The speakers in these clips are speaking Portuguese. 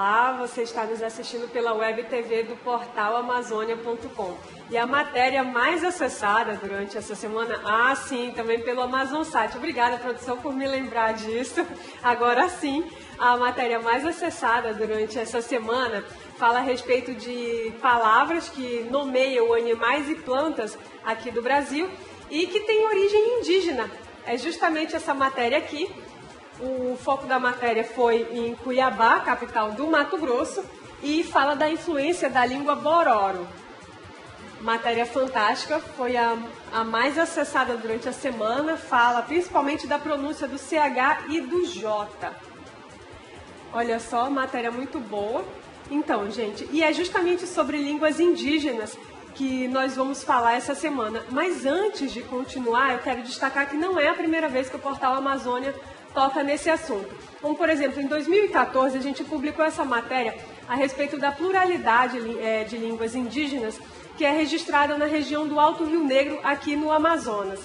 Olá, você está nos assistindo pela web TV do portal Amazônia.com. E a matéria mais acessada durante essa semana, sim, também pelo Amazon Site. Obrigada, produção, por me lembrar disso. Agora sim, a matéria mais acessada durante essa semana fala a respeito de palavras que nomeiam animais e plantas aqui do Brasil e que têm origem indígena. É justamente essa matéria aqui. O foco da matéria foi em Cuiabá, capital do Mato Grosso, e fala da influência da língua Bororo. Matéria fantástica, foi a mais acessada durante a semana, fala principalmente da pronúncia do CH e do J. Olha só, matéria muito boa. Então, gente, e é justamente sobre línguas indígenas que nós vamos falar essa semana. Mas antes de continuar, eu quero destacar que não é a primeira vez que o portal Amazônia toca nesse assunto. Como, por exemplo, em 2014, a gente publicou essa matéria a respeito da pluralidade de línguas indígenas que é registrada na região do Alto Rio Negro, aqui no Amazonas.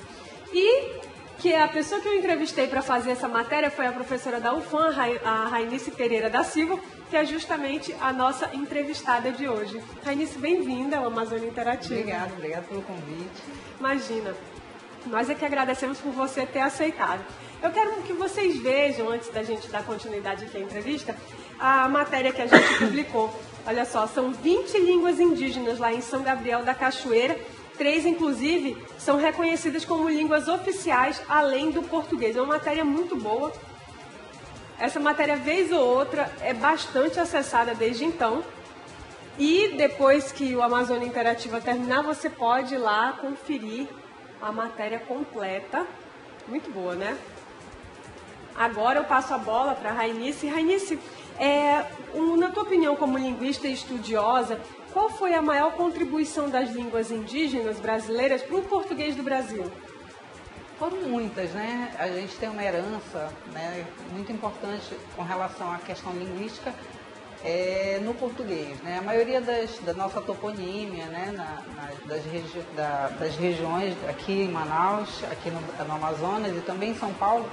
E que a pessoa que eu entrevistei para fazer essa matéria foi a professora da UFAM, a Rainice Pereira da Silva, que é justamente a nossa entrevistada de hoje. Rainice, bem-vinda ao Amazônia Interativo. Obrigada pelo convite. Imagina, nós é que agradecemos por você ter aceitado. Eu quero que vocês vejam, antes da gente dar continuidade aqui à entrevista, a matéria que a gente publicou. Olha só, são 20 línguas indígenas lá em São Gabriel da Cachoeira. 3, inclusive, são reconhecidas como línguas oficiais, além do português. É uma matéria muito boa. Essa matéria, vez ou outra, é bastante acessada desde então. E depois que o Amazônia Interativa terminar, você pode ir lá conferir a matéria completa. Muito boa, né? Agora eu passo a bola para a Rainice. Rainice, na tua opinião como linguista e estudiosa, qual foi a maior contribuição das línguas indígenas brasileiras para o português do Brasil? Foram muitas, né? A gente tem uma herança, né, muito importante com relação à questão linguística no português, né? A maioria da nossa toponímia, né, das regiões aqui em Manaus, aqui no Amazonas e também em São Paulo,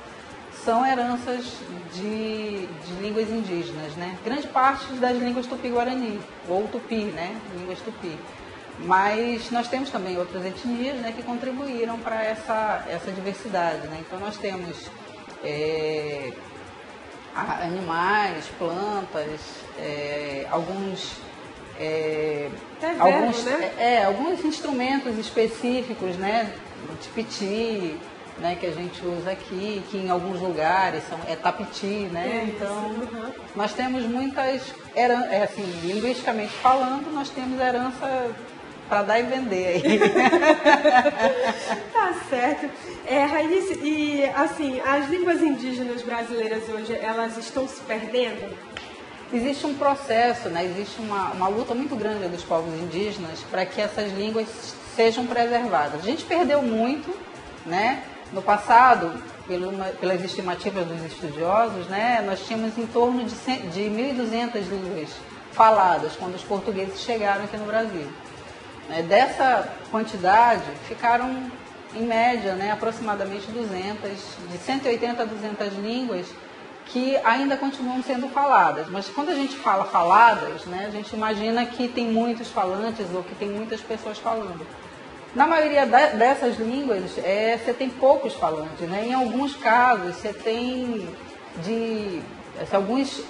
são heranças de línguas indígenas, né? Grande parte das línguas tupi-guarani, ou tupi, né? Línguas tupi. Mas nós temos também outras etnias, né, que contribuíram para essa diversidade, né? Então nós temos animais, plantas, alguns instrumentos específicos, né? O tipiti, né, que a gente usa aqui, que em alguns lugares é tapiti, né? Então, nós temos muitas, linguisticamente falando, nós temos herança para dar e vender aí. Tá certo. Raíssa, e assim, as línguas indígenas brasileiras hoje, elas estão se perdendo? Existe um processo, né? Existe uma luta muito grande dos povos indígenas para que essas línguas sejam preservadas. A gente perdeu muito, né? No passado, pelas estimativas dos estudiosos, né, nós tínhamos em torno de 1.200 línguas faladas quando os portugueses chegaram aqui no Brasil. Dessa quantidade, ficaram, em média, né, aproximadamente 200, de 180 a 200 línguas que ainda continuam sendo faladas. Mas quando a gente fala faladas, né, a gente imagina que tem muitos falantes ou que tem muitas pessoas falando. Na maioria dessas línguas, você tem poucos falantes, né? Em alguns casos, você tem alguns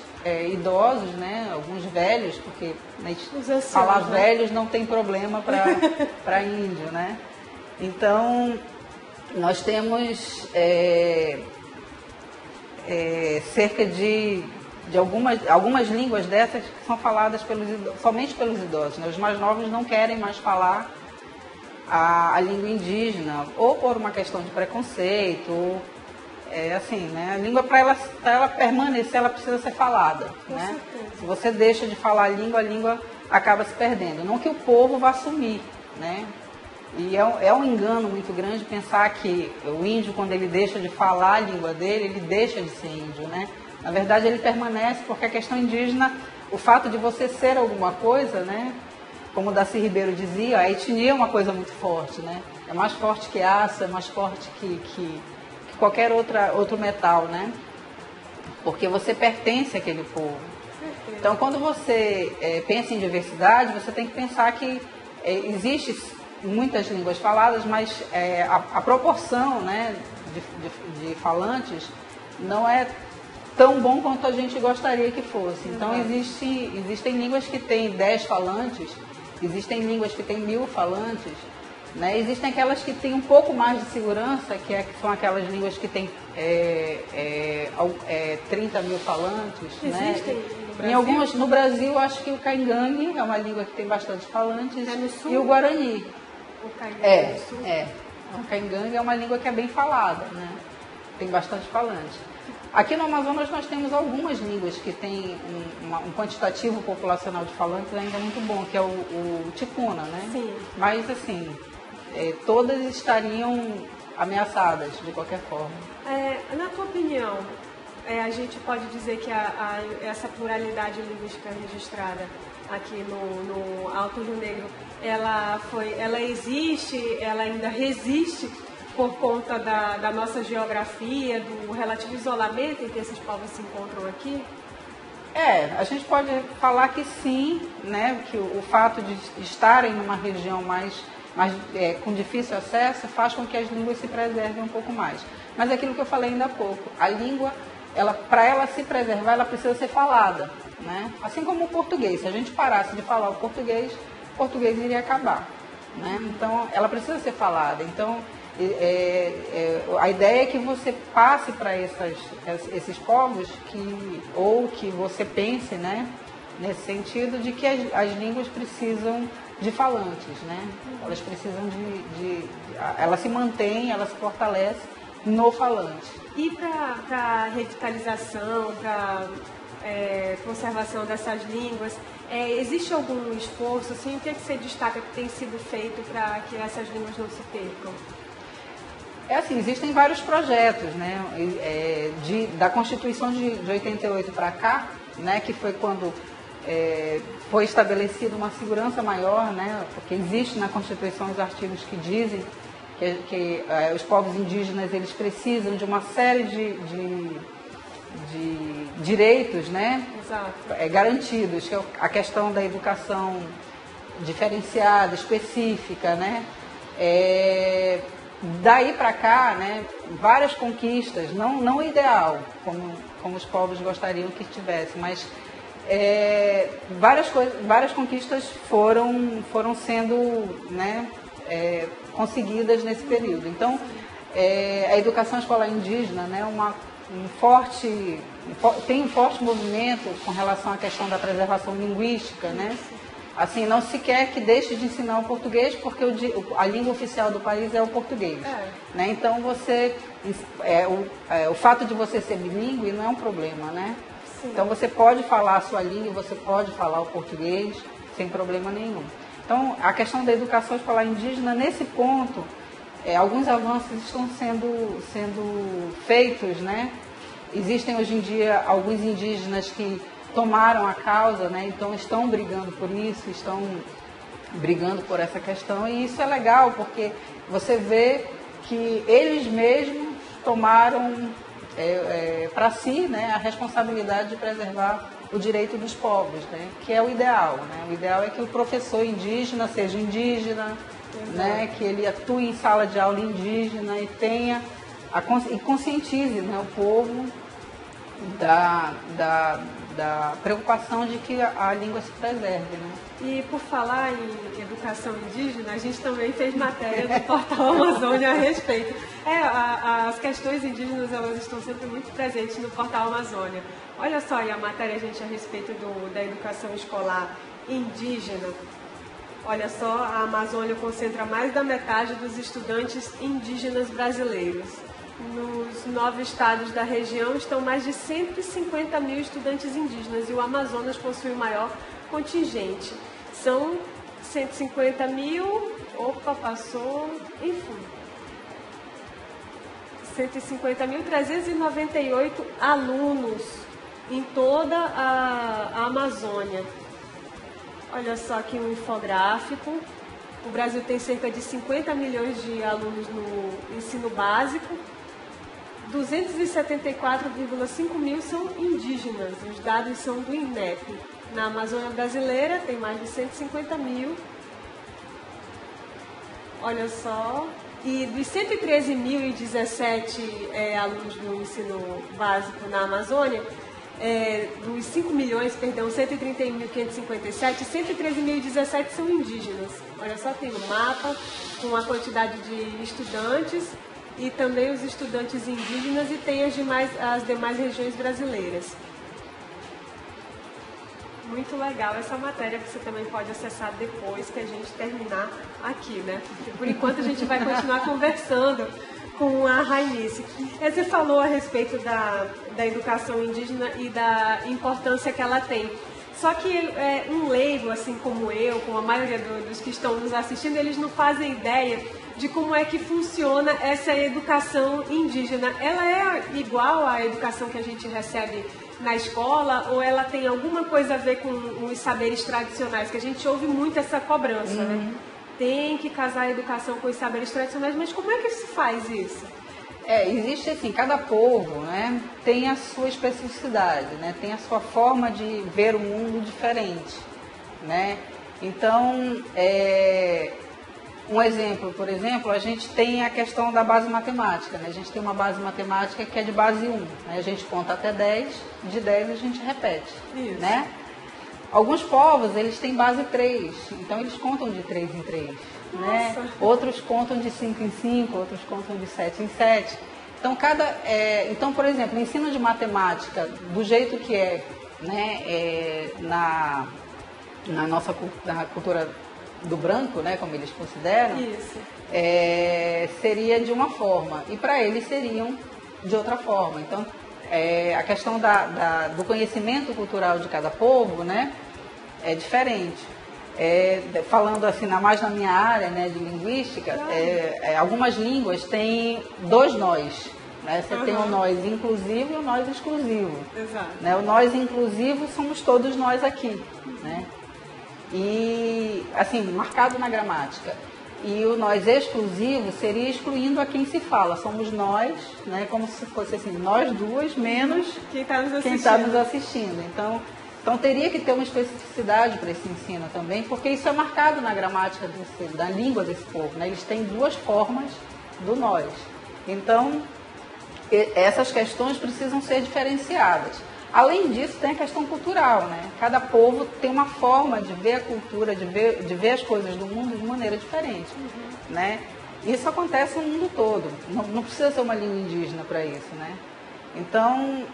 idosos, né? Alguns velhos, porque falar velhos não tem problema para índio, né? Então, nós temos cerca de algumas línguas dessas que são faladas somente pelos idosos, né? Os mais novos não querem mais falar a língua indígena, ou por uma questão de preconceito, ou, né? A língua, para ela permanecer, ela precisa ser falada, né? Se você deixa de falar a língua acaba se perdendo. Não que o povo vá sumir, né? E é um engano muito grande pensar que o índio, quando ele deixa de falar a língua dele, ele deixa de ser índio, né? Na verdade, ele permanece porque a questão indígena, o fato de você ser alguma coisa, né? Como o Darcy Ribeiro dizia, a etnia é uma coisa muito forte, né? É mais forte que aço, é mais forte que qualquer outro metal, né? Porque você pertence àquele povo. Então, quando você pensa em diversidade, você tem que pensar que existe muitas línguas faladas, mas a proporção, né, de falantes não é tão bom quanto a gente gostaria que fosse. Então, existem línguas que têm 10 falantes, existem línguas que têm 1000 falantes, né? Existem aquelas que têm um pouco mais de segurança, que são aquelas línguas que têm 30 mil falantes. Existem, né? no Brasil? Em algumas, no Brasil, acho que o caingangue é uma língua que tem bastante falantes, no sul? E o guarani. O caingangue no sul? O caingangue é uma língua que é bem falada, né? Tem bastante falante. Aqui no Amazonas nós temos algumas línguas que têm um quantitativo populacional de falantes ainda muito bom, que é o ticuna, né? Sim. Mas, assim, todas estariam ameaçadas de qualquer forma. Na tua opinião, a gente pode dizer que essa pluralidade linguística registrada aqui no Alto Rio Negro, ela existe, ela ainda resiste por conta da nossa geografia, do relativo isolamento em que esses povos se encontram aqui? A gente pode falar que sim, né, que o fato de estarem numa região mais com difícil acesso faz com que as línguas se preservem um pouco mais. Mas é aquilo que eu falei ainda há pouco, a língua, para ela se preservar, ela precisa ser falada, né? Assim como o português, se a gente parasse de falar o português iria acabar, né? Então, ela precisa ser falada. Então, a ideia é que você passe para esses povos ou que você pense, né, nesse sentido de que as línguas precisam de falantes, né? Elas precisam ela se mantém, ela se fortalece no falante. E para revitalização, para conservação dessas línguas, existe algum esforço, assim, o que você destaca que tem sido feito para que essas línguas não se percam? Assim, existem vários projetos, né? Da Constituição de 88 para cá, né? Que foi quando foi estabelecida uma segurança maior, né? Porque existe na Constituição os artigos que dizem que os povos indígenas eles precisam de uma série de direitos, né? Exato. Garantidos, que é a questão da educação diferenciada, específica, né? Daí para cá, né, várias conquistas, não o ideal, como os povos gostariam que tivesse, mas várias conquistas foram sendo, né, conseguidas nesse período. Então, a educação escolar indígena, né, tem um forte movimento com relação à questão da preservação linguística, né? Assim, não se quer que deixe de ensinar o português, porque a língua oficial do país é o português. Né? Então, o fato de você ser bilíngue não é um problema, né? Sim. Então, você pode falar a sua língua, você pode falar o português sem problema nenhum. Então, a questão da educação escolar indígena, nesse ponto, alguns avanços estão sendo feitos, né? Existem hoje em dia alguns indígenas que tomaram a causa, né? Então estão brigando por isso, estão brigando por essa questão, e isso é legal porque você vê que eles mesmos tomaram para si, né, a responsabilidade de preservar o direito dos povos, né? Que é o ideal, né? O ideal é que o professor indígena seja indígena, né? Que ele atue em sala de aula indígena e e conscientize, né, o povo da preocupação de que a língua se preserve, né? E por falar em educação indígena, a gente também fez matéria do Portal Amazônia a respeito. As questões indígenas, elas estão sempre muito presentes no Portal Amazônia. Olha só aí a matéria, gente, a respeito da educação escolar indígena. Olha só, a Amazônia concentra mais da metade dos estudantes indígenas brasileiros. Nos 9 estados da região estão mais de 150 mil estudantes indígenas e o Amazonas possui o maior contingente. São 150 mil, enfim, 150.398 alunos em toda a Amazônia. Olha só aqui um infográfico. O Brasil tem cerca de 50 milhões de alunos no ensino básico. 274,5 mil são indígenas. Os dados são do INEP. Na Amazônia brasileira tem mais de 150 mil. Olha só. E dos 113.017 alunos do ensino básico na Amazônia, dos 5 milhões, perdão, 131.557, 113.017 são indígenas. Olha só, tem um mapa com a quantidade de estudantes e também os estudantes indígenas e tem as demais regiões brasileiras. Muito legal essa matéria que você também pode acessar depois que a gente terminar aqui, né? Porque por enquanto a gente vai continuar conversando com a Rainice. Você falou a respeito da educação indígena e da importância que ela tem. Só que um leigo, assim como eu, como a maioria dos que estão nos assistindo, eles não fazem ideia de como é que funciona essa educação indígena. Ela é igual à educação que a gente recebe na escola ou ela tem alguma coisa a ver com os saberes tradicionais? Que a gente ouve muito essa cobrança, né? Tem que casar a educação com os saberes tradicionais, mas como é que se faz isso? Existe assim, cada povo, né, tem a sua especificidade, né, tem a sua forma de ver o mundo diferente, né? Então, um exemplo, por exemplo, a gente tem a questão da base matemática, né? A gente tem uma base matemática que é de base 1, né? A gente conta até 10, de 10 a gente repete, né? Alguns povos, eles têm base 3, então eles contam de 3 em 3, né? Outros contam de 5 em 5, outros contam de 7 em 7. Então, então, por exemplo, o ensino de matemática, do jeito que né, na nossa na cultura do branco, né, como eles consideram, seria de uma forma, e para eles seriam de outra forma. Então, a questão do conhecimento cultural de cada povo, né, é diferente. Falando assim, mais na minha área, né, de linguística, algumas línguas têm 2 nós. Né? Você tem o nós inclusivo e o nós exclusivo. Exato. Né? O nós inclusivo somos todos nós aqui. Né? E, assim, marcado na gramática. E o nós exclusivo seria excluindo a quem se fala. Somos nós, né? Como se fosse assim, nós duas menos quem está nos assistindo. Então teria que ter uma especificidade para esse ensino também, porque isso é marcado na gramática da língua desse povo. Né? Eles têm 2 formas do nós. Então, essas questões precisam ser diferenciadas. Além disso, tem a questão cultural, né? Cada povo tem uma forma de ver a cultura, de ver as coisas do mundo de maneira diferente, né? Isso acontece no mundo todo, não precisa ser uma língua indígena para isso, né? Então,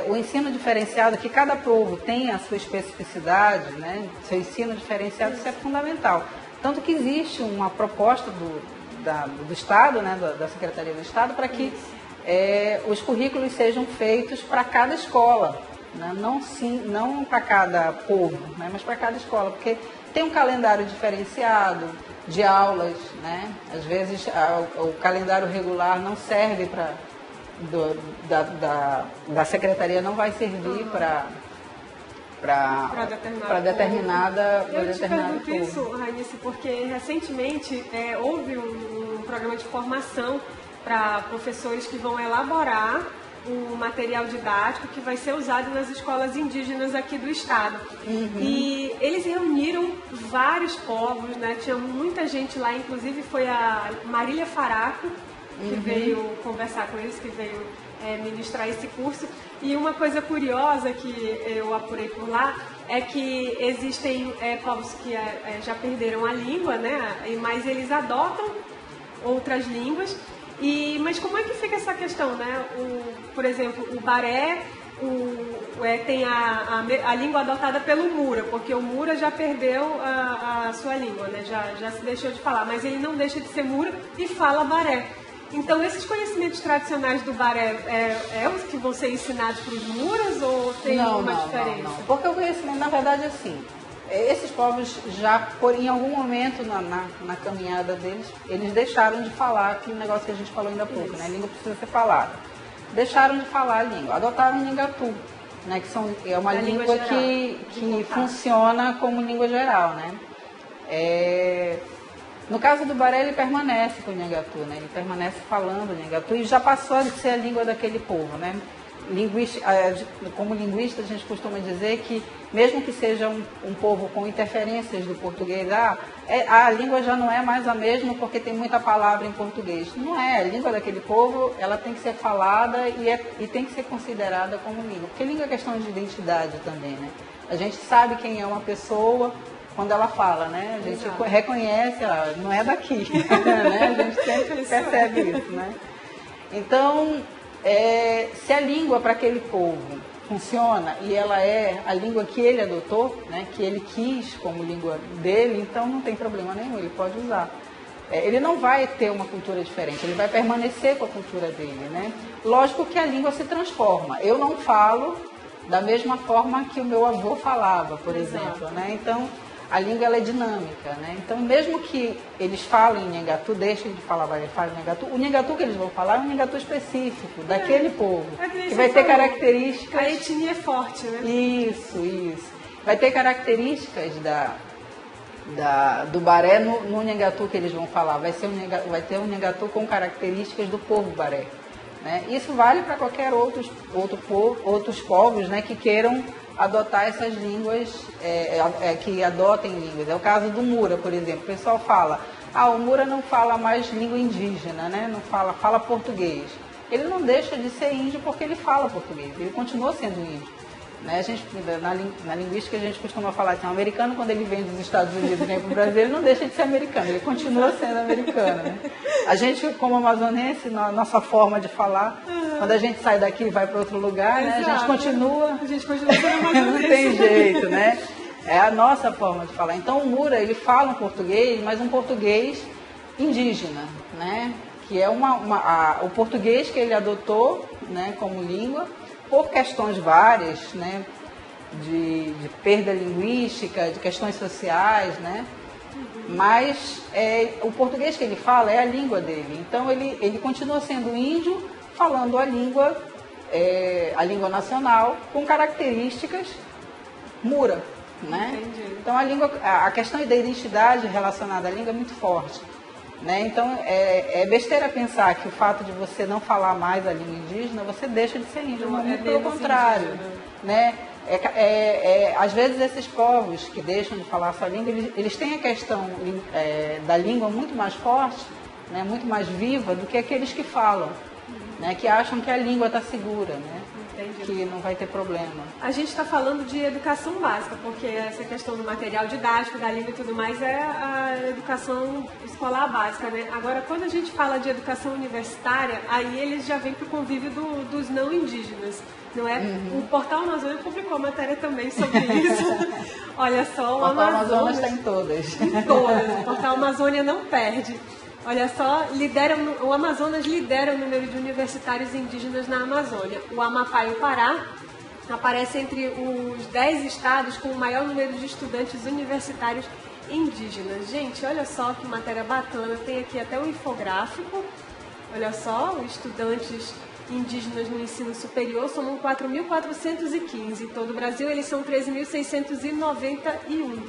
o ensino diferenciado, que cada povo tem a sua especificidade, né? Seu ensino diferenciado, isso é fundamental. Tanto que existe uma proposta do Estado, né? Da Secretaria do Estado, para que os currículos sejam feitos para cada escola, né? Não para cada povo, né? Mas para cada escola, porque tem um calendário diferenciado de aulas, né? Às vezes o calendário regular não serve da secretaria, não vai servir para determinada Eu te pergunto isso, Rainice, porque recentemente houve um programa de formação para professores que vão elaborar um material didático que vai ser usado nas escolas indígenas aqui do estado. E eles reuniram vários povos, né? Tinha muita gente lá, inclusive foi a Marília Faraco, que veio conversar com eles, que veio ministrar esse curso. E uma coisa curiosa que eu apurei por lá é que existem povos que já perderam a língua, né? Mas eles adotam outras línguas. Mas como é que fica essa questão, né? Por exemplo, o Baré tem a língua adotada pelo Mura, porque o Mura já perdeu a sua língua, né? Já se deixou de falar, mas ele não deixa de ser Mura e fala Baré. Então, esses conhecimentos tradicionais do Baré os que vão ser ensinados para os Muras ou tem uma diferença? Não. Porque o conhecimento, na verdade, é assim. Esses povos já, em algum momento na caminhada deles, eles deixaram de falar aquele negócio que a gente falou ainda há pouco, né? A língua precisa ser falada. Deixaram de falar a língua, adotaram o Nhangatu, né? Que é uma língua que funciona como língua geral, né? No caso do Baré, ele permanece com o Nhangatu, né? Ele permanece falando o Nhangatu e já passou a ser a língua daquele povo, né? Como linguista, a gente costuma dizer que, mesmo que seja um povo com interferências do português, a língua já não é mais a mesma porque tem muita palavra em português. Não é, a língua daquele povo, ela tem que ser falada e tem que ser considerada como língua. Porque língua é questão de identidade também, né? A gente sabe quem é uma pessoa quando ela fala, né? A gente reconhece, não é daqui, né? A gente sempre percebe isso, né? Então, se a língua para aquele povo funciona e ela é a língua que ele adotou, né, que ele quis como língua dele, então não tem problema nenhum, ele pode usar. Ele não vai ter uma cultura diferente, ele vai permanecer com a cultura dele, né? Lógico que a língua se transforma. Eu não falo da mesma forma que o meu avô falava, por exemplo, né? Então, a língua ela é dinâmica, né? Então, mesmo que eles falem Nhangatu, deixem de falar Nhangatu, o Nhangatu que eles vão falar é um Nhangatu específico, daquele povo, que vai ter características... A etnia é forte, né? Isso. Vai ter características do Baré no Nhangatu que eles vão falar. Vai ter um Nhangatu com características do povo Baré, né? Isso vale para qualquer outros povos, né, que queiram adotar essas línguas, que adotem línguas. É o caso do Mura, por exemplo. O pessoal fala, o Mura não fala mais língua indígena, né? Não fala português. Ele não deixa de ser índio porque ele fala português, ele continua sendo índio, né? Na linguística a gente costuma falar assim, o americano quando ele vem dos Estados Unidos e vem para o Brasil, ele não deixa de ser americano, ele continua sendo americano, né? A gente, como amazonense, nossa forma de falar, quando a gente sai daqui e vai para outro lugar, né, a gente continua sendo amazonense. Não tem jeito, né? É a nossa forma de falar. Então o Mura, ele fala um português, mas um português indígena, né? Que é o português que ele adotou, né, como língua, por questões várias, né, de perda linguística, de questões sociais, né? Mas o português que ele fala é a língua dele. Então ele continua sendo índio, falando a língua nacional, com características Mura, né? Entendi. Então a questão da identidade relacionada à língua é muito forte, né? Então é besteira pensar que o fato de você não falar mais a língua indígena, você deixa de ser índio, muito pelo contrário, né? Às vezes esses povos que deixam de falar a sua língua, eles têm a questão da língua muito mais forte, né? Muito mais viva do que aqueles que falam, né? Que acham que a língua está segura, né? Entendi. Que não vai ter problema. A gente está falando de educação básica, porque essa questão do material didático, da língua e tudo mais é a educação escolar básica, né? Agora, quando a gente fala de educação universitária, aí eles já vêm para o convívio dos não indígenas, não é? O Portal Amazônia publicou matéria também sobre isso. Olha só, o Amazonas está em todas. Em todas. O Portal Amazônia não perde. Olha só, o Amazonas lidera o número de universitários indígenas na Amazônia. O Amapá e o Pará aparecem entre os 10 estados com o maior número de estudantes universitários indígenas. Gente, olha só que matéria bacana. Tem aqui até um infográfico. Olha só, os estudantes indígenas no ensino superior somam 4.415. Em todo o Brasil, eles são 13.691.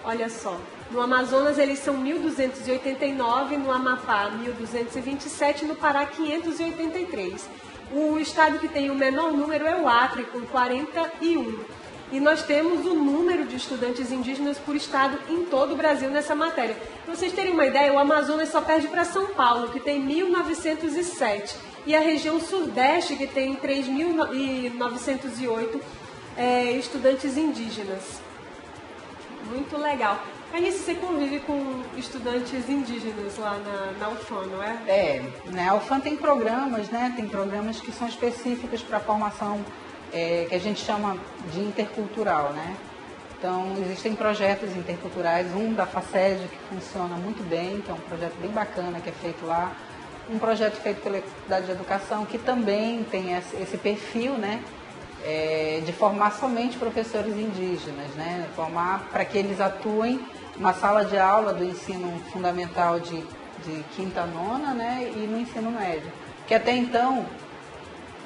Olha só. No Amazonas, eles são 1.289, no Amapá, 1.227, no Pará, 583. O estado que tem o menor número é o Acre, com 41. E nós temos o número de estudantes indígenas por estado em todo o Brasil nessa matéria. Para vocês terem uma ideia, o Amazonas só perde para São Paulo, que tem 1.907. E a região Sudeste, que tem 3.908 estudantes indígenas. Muito legal. Aí você convive com estudantes indígenas lá na UFAM, não é? Né? A UFAM tem programas, né? Tem programas que são específicos para a formação que a gente chama de intercultural, né? Então, existem projetos interculturais, um da FACED que funciona muito bem, que é um projeto bem bacana que é feito lá, um projeto feito pela Faculdade de Educação que também tem esse perfil, né? De formar somente professores indígenas, né? Formar para que eles atuem na sala de aula do ensino fundamental de quinta a nona, né? E no ensino médio. Que até então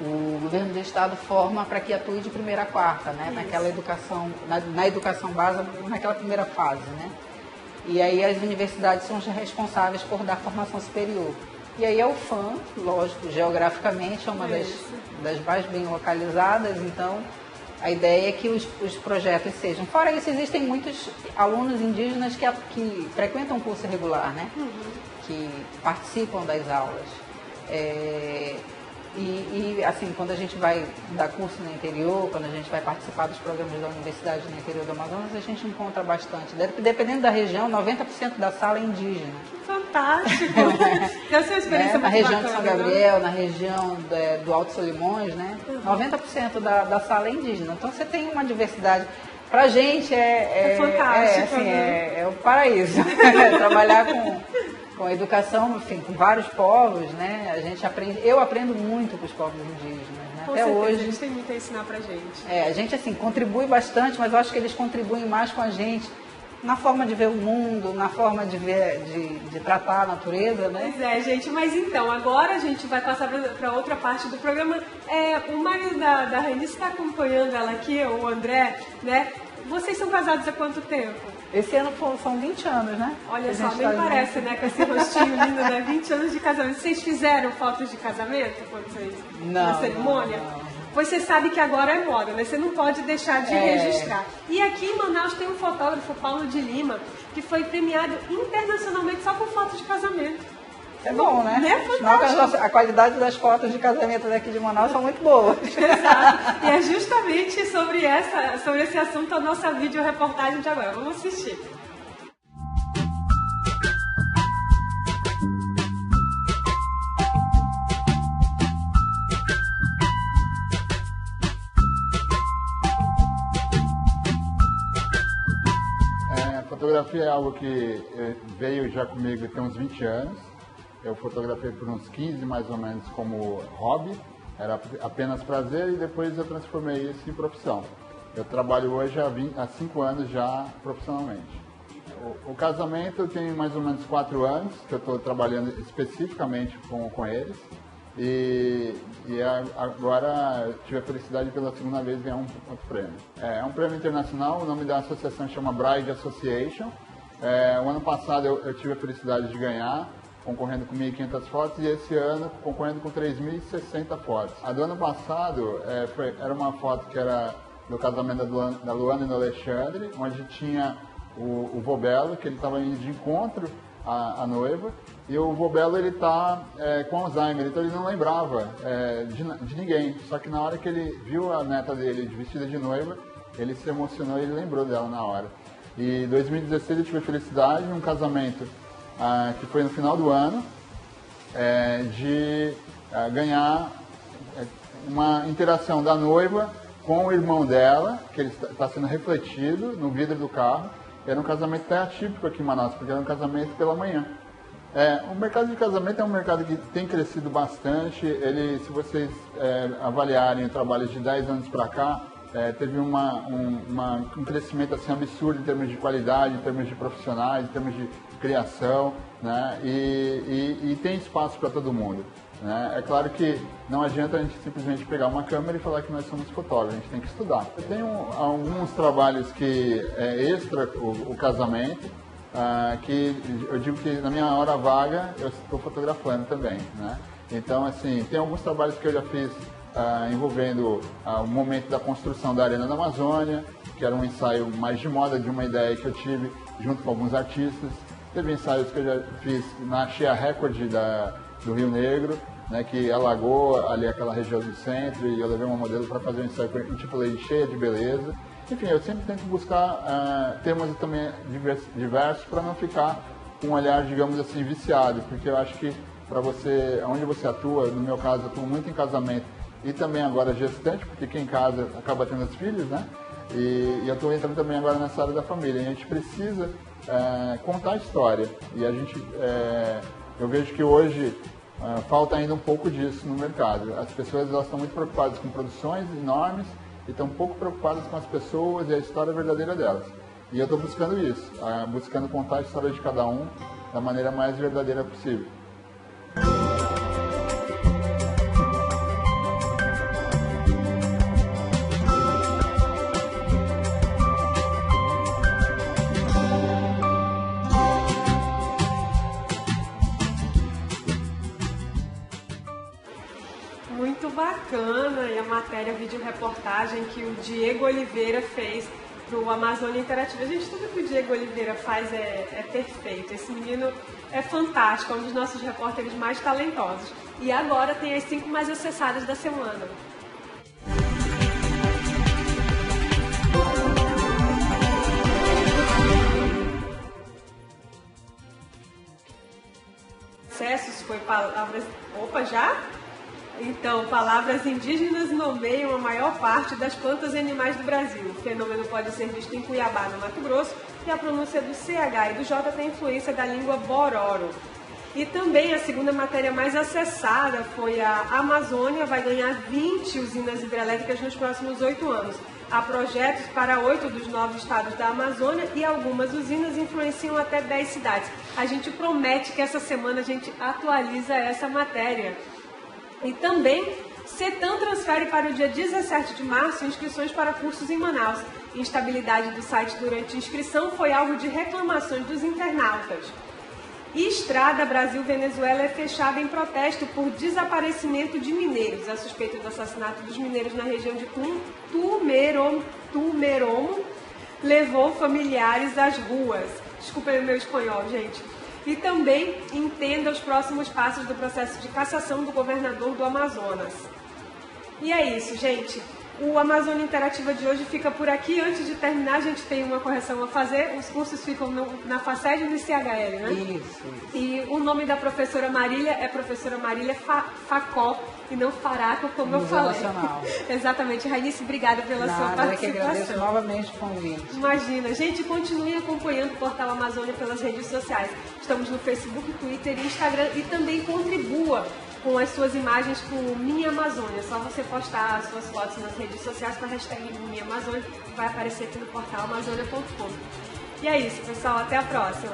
o governo do estado forma para que atue de primeira a quarta, né? Naquela educação, na educação básica, naquela primeira fase, né? E aí as universidades são as responsáveis por dar formação superior. E aí a UFAM, lógico, geograficamente é uma das mais bem localizadas, então a ideia é que os projetos sejam. Fora isso, existem muitos alunos indígenas que frequentam curso regular, né? Que participam das aulas. E assim, quando a gente vai dar curso no interior, quando a gente vai participar dos programas da universidade no interior do Amazonas, a gente encontra bastante. Dependendo da região, 90% da sala é indígena. Fantástico! Deve ser uma experiência muito Na região bacana, de São Gabriel, na região do Alto Solimões, né? 90% da sala é indígena. Então você tem uma diversidade. Pra gente é fantástico, assim, né? é o paraíso. Trabalhar com educação, enfim, com vários povos, né? Eu aprendo muito com os povos indígenas, né? Com até certeza, hoje. eles têm muito a ensinar pra gente. A gente assim contribui bastante, mas eu acho que eles contribuem mais com a gente na forma de ver o mundo, na forma de ver, de tratar a natureza, né? Pois é, gente, mas então, agora a gente vai passar para outra parte do programa. O marido da Rainy está acompanhando ela aqui, o André, né? Vocês são casados há quanto tempo? Esse ano são 20 anos, né? Olha só, nem parece, né? Com esse rostinho lindo, né? 20 anos de casamento. Vocês fizeram fotos de casamento quando vocês, na cerimônia? Não. Pois você sabe que agora é moda, né? Você não pode deixar de registrar. E aqui em Manaus tem um fotógrafo, Paulo de Lima, que foi premiado internacionalmente só por foto de casamento. É bom, né? É fantástico. A qualidade das fotos de casamento daqui de Manaus são muito boas. Exato. E é justamente sobre esse assunto a nossa videoreportagem de agora. Vamos assistir. Fotografia é algo que veio já comigo tem uns 20 anos. Eu fotografei por uns 15 mais ou menos como hobby, era apenas prazer e depois eu transformei isso em profissão. Eu trabalho hoje há 5 anos já profissionalmente. O casamento tem mais ou menos 4 anos que eu estou trabalhando especificamente com eles e agora eu tive a felicidade de pela segunda vez ganhar um outro prêmio. É um prêmio internacional, o nome da associação chama Bride Association. O ano passado eu tive a felicidade de ganhar, concorrendo com 1.500 fotos, e esse ano concorrendo com 3.060 fotos. A do ano passado era uma foto que era do casamento da Luana e do Alexandre, onde tinha o Vobelo, que ele estava indo de encontro à noiva, e o Vobelo ele está com Alzheimer, então ele não lembrava de ninguém, só que na hora que ele viu a neta dele vestida de noiva, ele se emocionou e ele lembrou dela na hora. E em 2016 eu tive a felicidade de um casamento que foi no final do ano, de ganhar uma interação da noiva com o irmão dela, que ele está sendo refletido no vidro do carro. Era um casamento até atípico aqui em Manaus, porque era um casamento pela manhã. O mercado de casamento é um mercado que tem crescido bastante. Se vocês avaliarem o trabalho de 10 anos para cá, teve um crescimento assim, absurdo em termos de qualidade, em termos de profissionais, em termos de criação, né? E tem espaço para todo mundo, né? É claro que não adianta a gente simplesmente pegar uma câmera e falar que nós somos fotógrafos, a gente tem que estudar. Eu tenho alguns trabalhos que é extra o casamento, que eu digo que na minha hora vaga eu estou fotografando também, né? Então, assim, tem alguns trabalhos que eu já fiz envolvendo o momento da construção da Arena da Amazônia, que era um ensaio mais de moda de uma ideia que eu tive junto com alguns artistas. Teve ensaios que eu já fiz na Cheia Record do Rio Negro, né, que alagou ali aquela região do centro, e eu levei uma modelo para fazer um ensaio intitulei Cheia de Beleza. Enfim, eu sempre tento buscar temas também diversos para não ficar com um olhar, digamos assim, viciado, porque eu acho que para você, onde você atua, no meu caso, eu atuo muito em casamento e também agora gestante, porque quem casa acaba tendo os filhos, né? E eu estou entrando também agora nessa área da família. E a gente precisa contar a história. E a gente, eu vejo que hoje falta ainda um pouco disso no mercado. As pessoas elas estão muito preocupadas com produções enormes e estão um pouco preocupadas com as pessoas e a história verdadeira delas. E eu estou buscando isso, buscando contar a história de cada um da maneira mais verdadeira possível. muito bacana e a matéria, vídeo reportagem que o Diego Oliveira fez pro Amazônia Interativa. Gente, tudo que o Diego Oliveira faz é perfeito. Esse menino é fantástico, é um dos nossos repórteres mais talentosos. E agora tem as 5 mais acessadas da semana. Acessos foi palavras... Opa, já? Então, palavras indígenas nomeiam a maior parte das plantas e animais do Brasil. O fenômeno pode ser visto em Cuiabá, no Mato Grosso, e a pronúncia do CH e do J tem influência da língua bororo. E também a segunda matéria mais acessada foi a Amazônia vai ganhar 20 usinas hidrelétricas nos próximos 8 anos. Há projetos para 8 dos 9 estados da Amazônia e algumas usinas influenciam até 10 cidades. A gente promete que essa semana a gente atualiza essa matéria. E também, CETAM transfere para o dia 17 de março inscrições para cursos em Manaus. Instabilidade do site durante a inscrição foi alvo de reclamações dos internautas. E Estrada Brasil-Venezuela é fechada em protesto por desaparecimento de mineiros. A suspeita do assassinato dos mineiros na região de Tumeromo levou familiares às ruas. Desculpem o meu espanhol, gente. E também entenda os próximos passos do processo de cassação do governador do Amazonas. E é isso, gente. O Amazônia Interativa de hoje fica por aqui. Antes de terminar, a gente tem uma correção a fazer. Os cursos ficam na FACED e no CHL, né? Isso. E o nome da professora Marília é professora Marília Facó e não Faraco, como eu falei. Nacional. Exatamente. Rainice, obrigada pela sua participação. Eu que agradeço novamente o convite. Imagina. Gente, continue acompanhando o Portal Amazônia pelas redes sociais. Estamos no Facebook, Twitter e Instagram e também contribua com as suas imagens com Minha Amazônia. É só você postar as suas fotos nas redes sociais com a hashtag Minha Amazônia, que vai aparecer aqui no portal amazônia.com. E é isso, pessoal. Até a próxima.